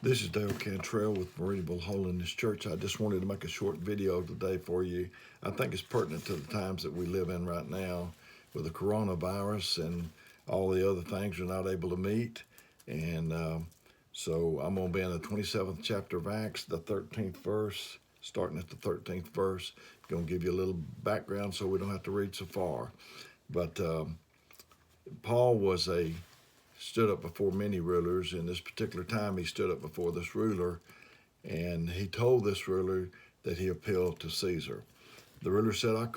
This is Dale Cantrell with Meridianville Holiness Church. I just wanted to make a short video today for you. I think it's pertinent to the times that we live in right now with the coronavirus and all the other things we're not able to meet. And so I'm going to be in the 27th chapter of Acts, the 13th verse, starting at the 13th verse. Going to give you a little background so we don't have to read so far. But Paul stood up before many rulers. In this particular time, he stood up before this ruler, and he told this ruler that he appealed to Caesar. The ruler said, I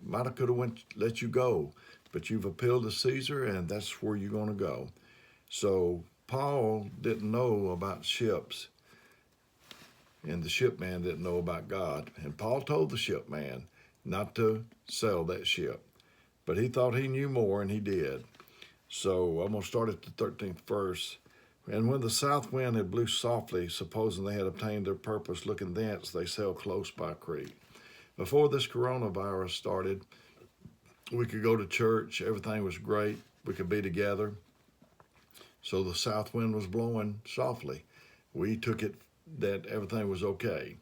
might have let you go, but you've appealed to Caesar, and that's where you're going to go. So Paul didn't know about ships, and the shipman didn't know about God. And Paul told the shipman not to sail that ship, but he thought he knew more, and he did. So I'm going to start at the 13th verse. And when the south wind had blew softly, supposing they had obtained their purpose, looking thence, they sailed close by Crete. Before this coronavirus started, we could go to church. Everything was great. We could be together. So the south wind was blowing softly. We took it that everything was okay.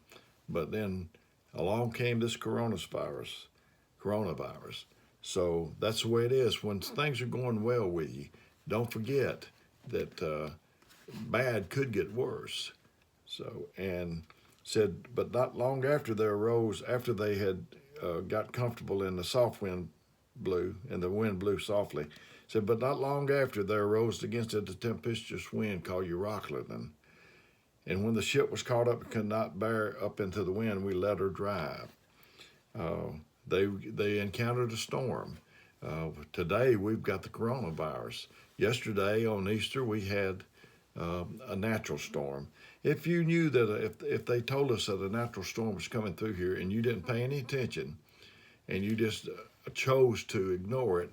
But then along came this coronavirus. So that's the way it is. When things are going well with you, don't forget that bad could get worse. So, and said, but not long after there arose, after they had got comfortable and the soft wind blew, and the wind blew softly, said, but not long after there arose against it a tempestuous wind called Euroclydon. And when the ship was caught up and could not bear up into the wind, we let her drive. They encountered a storm. Today we've got the coronavirus. Yesterday on Easter we had a natural storm. If you knew that if they told us that a natural storm was coming through here and you didn't pay any attention and you just chose to ignore it,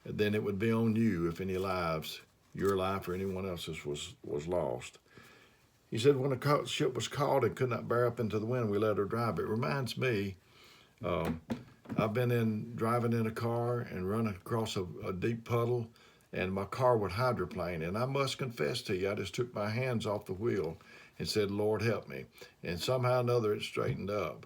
then it would be on you if any lives, your life or anyone else's, was lost. He said when the ship was caught and could not bear up into the wind, we let her drive. It reminds me, I've been driving in a car and running across a deep puddle, and my car would hydroplane. And I must confess to you, I just took my hands off the wheel and said, Lord, help me. And somehow or another, it straightened up.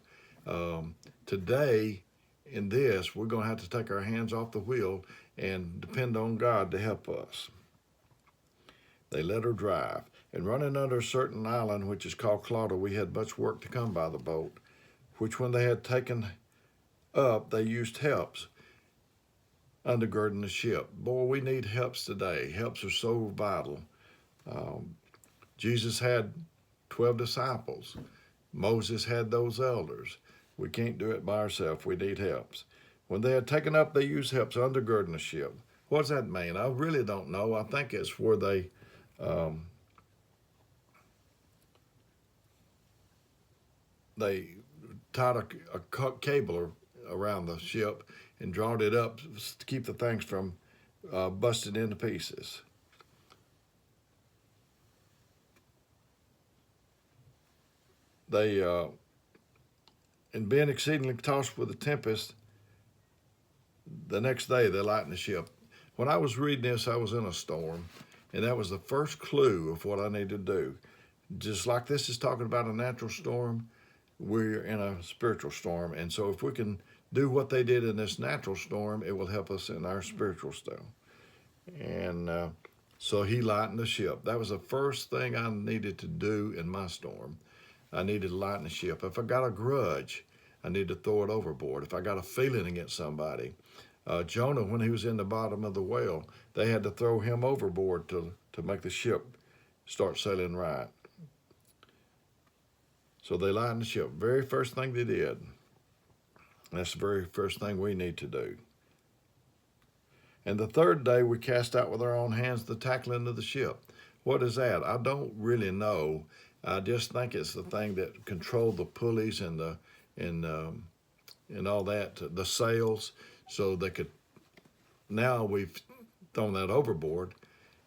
Today, in this, we're going to have to take our hands off the wheel and depend on God to help us. They let her drive. And running under a certain island, which is called Clauda, we had much work to come by the boat, which when they had taken up, they used helps, undergirding the ship. Boy, we need helps today. Helps are so vital. Jesus had 12 disciples. Moses had those elders. We can't do it by ourselves. We need helps. When they had taken up, they used helps, undergirding the ship. What does that mean? I really don't know. I think it's where they tied a cable around the ship and drawn it up to keep the things from busting into pieces. They, and being exceedingly tossed with a tempest, the next day they lightened the ship. When I was reading this, I was in a storm, and that was the first clue of what I need to do. Just like this is talking about a natural storm, we're in a spiritual storm. And so if we can do what they did in this natural storm, it will help us in our spiritual storm. And so he lightened the ship. That was the first thing I needed to do in my storm. I needed to lighten the ship. If I got a grudge, I need to throw it overboard. If I got a feeling against somebody, Jonah, when he was in the bottom of the whale, they had to throw him overboard to make the ship start sailing right. So they lightened the ship. Very first thing they did. That's the very first thing we need to do. And the third day we cast out with our own hands the tackling of the ship. What is that? I don't really know. I just think it's the thing that controlled the pulleys and all that, the sails, so they could. Now we've thrown that overboard,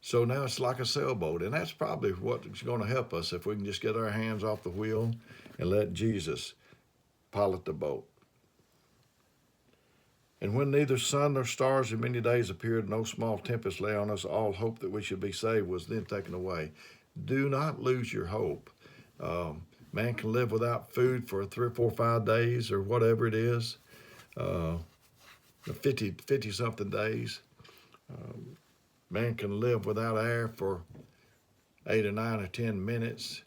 so now it's like a sailboat, and that's probably what's going to help us if we can just get our hands off the wheel and let Jesus pilot the boat. And when neither sun nor stars in many days appeared, no small tempest lay on us, all hope that we should be saved was then taken away. Do not lose your hope. Man can live without food for 3 or 4 or 5 days or whatever it is, 50 something days. Man can live without air for 8 or 9 or 10 minutes.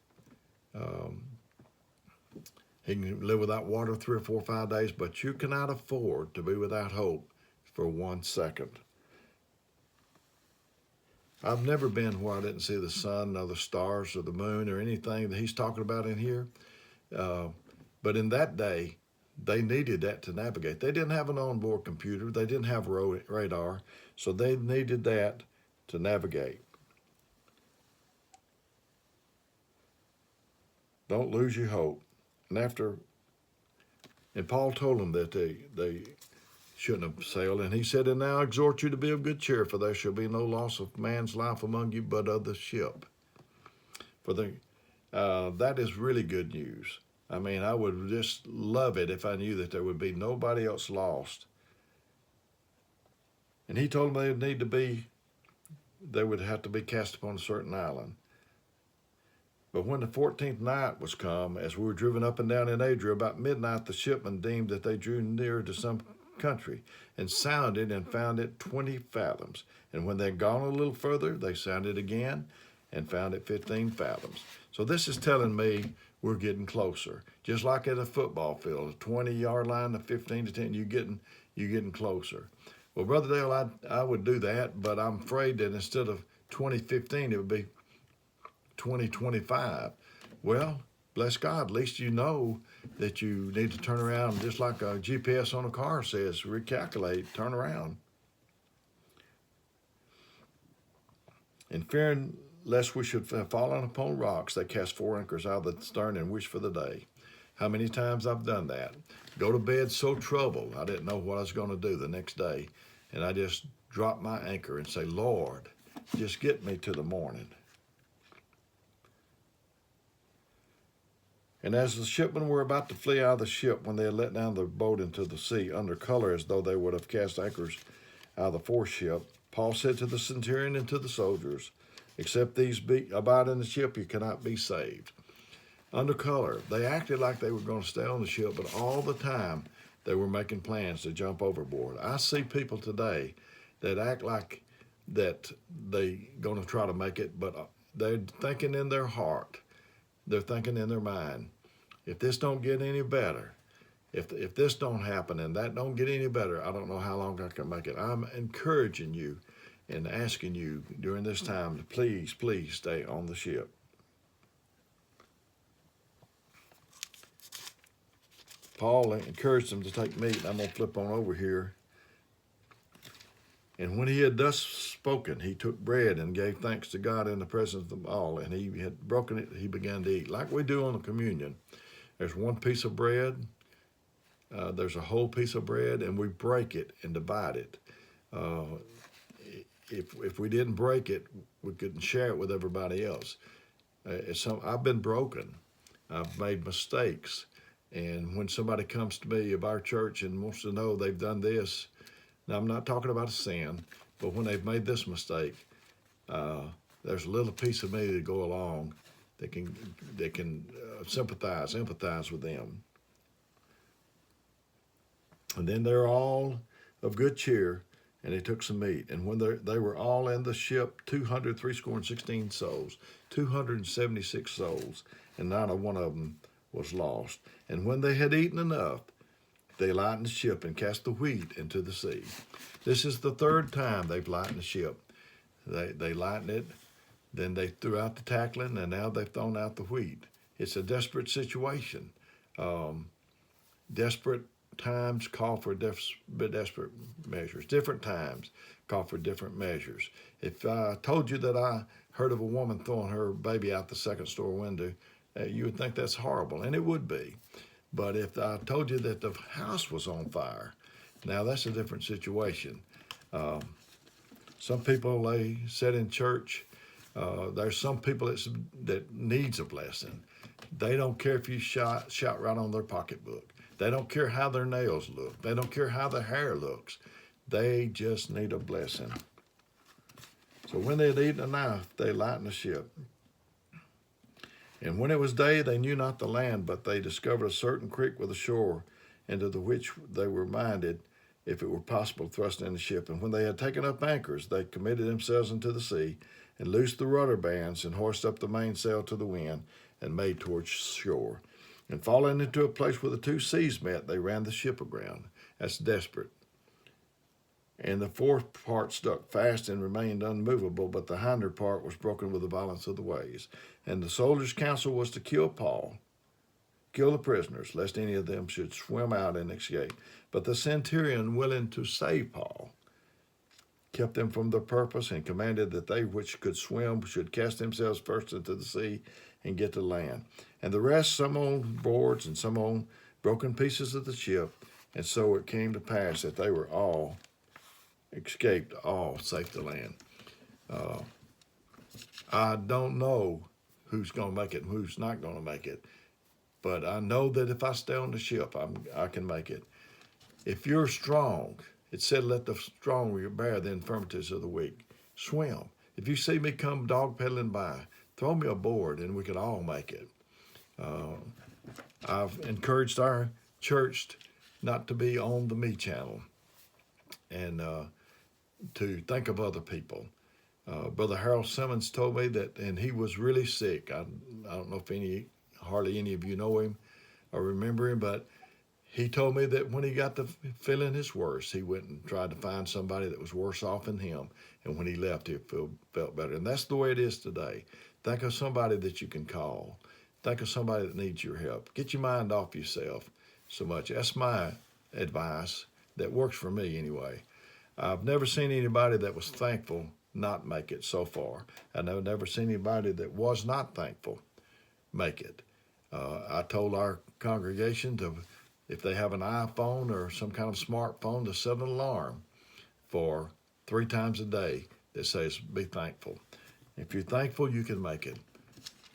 He can live without water 3 or 4 or 5 days, but you cannot afford to be without hope for 1 second. I've never been where I didn't see the sun or the stars or the moon or anything that he's talking about in here. But in that day, they needed that to navigate. They didn't have an onboard computer. They didn't have radar. So they needed that to navigate. Don't lose your hope. And Paul told them that they shouldn't have sailed. And he said, and now I exhort you to be of good cheer, for there shall be no loss of man's life among you, but of the ship. That is really good news. I mean, I would just love it if I knew that there would be nobody else lost. And he told them they would have to be cast upon a certain island. But when the 14th night was come, as we were driven up and down in Adria, about midnight the shipmen deemed that they drew near to some country, and sounded and found it 20 fathoms. And when they had gone a little further, they sounded again and found it 15 fathoms. So this is telling me we're getting closer. Just like at a football field, a 20-yard line, a 15 to 10, you're getting closer. Well, Brother Dale, I would do that, but I'm afraid that instead of 2015, it would be 2025. Well, bless God, at least you know that you need to turn around, just like a GPS on a car says, recalculate, turn around. And fearing lest we should have fallen upon rocks, they cast 4 anchors out of the stern and wished for the day. How many times I've done that. Go to bed so troubled, I didn't know what I was going to do the next day. And I just drop my anchor and say, Lord, just get me to the morning. And as the shipmen were about to flee out of the ship, when they had let down the boat into the sea, under color as though they would have cast anchors out of the foreship, Paul said to the centurion and to the soldiers, except these abide in the ship, you cannot be saved. Under color, they acted like they were going to stay on the ship, but all the time they were making plans to jump overboard. I see people today that act like that they're going to try to make it, but they're thinking in their heart, they're thinking in their mind, if this don't get any better, if this don't happen and that don't get any better, I don't know how long I can make it. I'm encouraging you and asking you during this time to please, please stay on the ship. Paul encouraged them to take meat. I'm going to flip on over here. And when he had thus spoken, he took bread and gave thanks to God in the presence of them all. And he had broken it, he began to eat. Like we do on the communion. There's one piece of bread. There's a whole piece of bread, and we break it and divide it. If we didn't break it, we couldn't share it with everybody else. I've been broken. I've made mistakes. And when somebody comes to me of our church and wants to know they've done this, now I'm not talking about a sin, but when they've made this mistake, there's a little piece of me to go along that can sympathize, empathize with them. And then they're all of good cheer, and he took some meat. And when they were all in the ship, 316 souls, 276 souls, and not a one of them was lost. And when they had eaten enough, they lightened the ship and cast the wheat into the sea. This is the third time they've lightened the ship. They lightened it, then they threw out the tackling, and now they've thrown out the wheat. It's a desperate situation. Desperate times call for desperate measures. Different times call for different measures. If I told you that I heard of a woman throwing her baby out the second store window, you would think that's horrible, and it would be. But if I told you that the house was on fire, now that's a different situation. Some people, they sit in church. There's some people that needs a blessing. They don't care if you shout right on their pocketbook. They don't care how their nails look. They don't care how their hair looks. They just need a blessing. So when they had eaten enough, they lightened the ship. And when it was day, they knew not the land, but they discovered a certain creek with a shore, into the which they were minded, if it were possible, to thrust in the ship. And when they had taken up anchors, they committed themselves into the sea, and loosed the rudder bands, and hoised up the mainsail to the wind, and made towards shore. And falling into a place where the two seas met, they ran the ship aground. That's desperate. And the forepart stuck fast and remained unmoveable, but the hinder part was broken with the violence of the waves. And the soldiers' counsel was to kill the prisoners, lest any of them should swim out and escape. But the centurion, willing to save Paul, kept them from their purpose, and commanded that they which could swim should cast themselves first into the sea and get to land. And the rest, some on boards and some on broken pieces of the ship. And so it came to pass that they were all escaped, all safe to land. I don't know who's going to make it and who's not going to make it, but I know that if I stay on the ship, I can make it. If you're strong, it said, let the strong bear the infirmities of the weak. Swim. If you see me come dog pedaling by, throw me a board and we can all make it. I've encouraged our church not to be on the me channel and to think of other people. Brother Harold Simmons told me that, and he was really sick. I don't know if hardly any of you know him or remember him, but he told me that when he got to feeling his worst, he went and tried to find somebody that was worse off than him. And when he left, he felt better. And that's the way it is today. Think of somebody that you can call. Think of somebody that needs your help. Get your mind off yourself so much. That's my advice that works for me anyway. I've never seen anybody that was thankful not make it so far. I've never seen anybody that was not thankful make it. I told our congregation to, if they have an iPhone or some kind of smartphone, to set an alarm for 3 times a day that says, be thankful. If you're thankful, you can make it.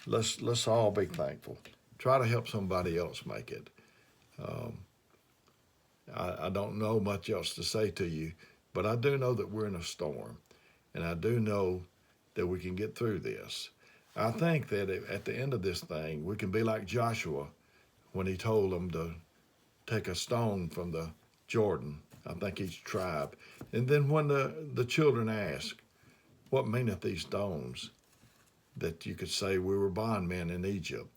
Let's all be thankful. Try to help somebody else make it. I don't know much else to say to you, but I do know that we're in a storm, and I do know that we can get through this. I think that at the end of this thing, we can be like Joshua when he told them to take a stone from the Jordan, I think each tribe. And then when the children asked, what meaneth these stones? That you could say we were bondmen in Egypt.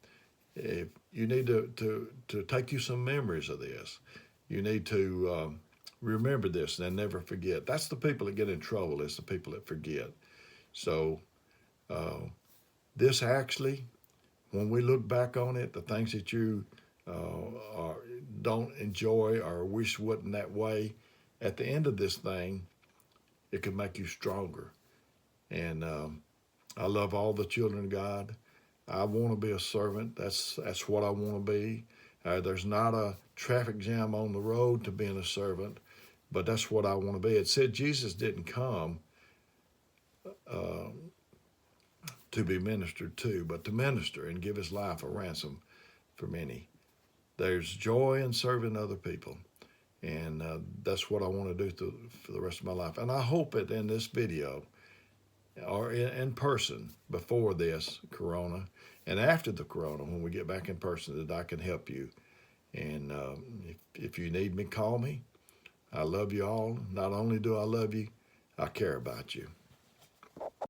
If you need to take you some memories of this. You need to remember this and never forget. That's the people that get in trouble, is the people that forget. So this actually, when we look back on it, the things that you don't enjoy or wish wasn't that way, at the end of this thing, it could make you stronger. And I love all the children of God. I want to be a servant. That's what I want to be. There's not a traffic jam on the road to being a servant, but that's what I want to be. It said Jesus didn't come to be ministered to, but to minister and give his life a ransom for many. There's joy in serving other people, and that's what I want to do for the rest of my life. And I hope that in this video, or in person before this corona and after the corona, when we get back in person, that I can help you. And if you need me, call me. I love you all. Not only do I love you, I care about you.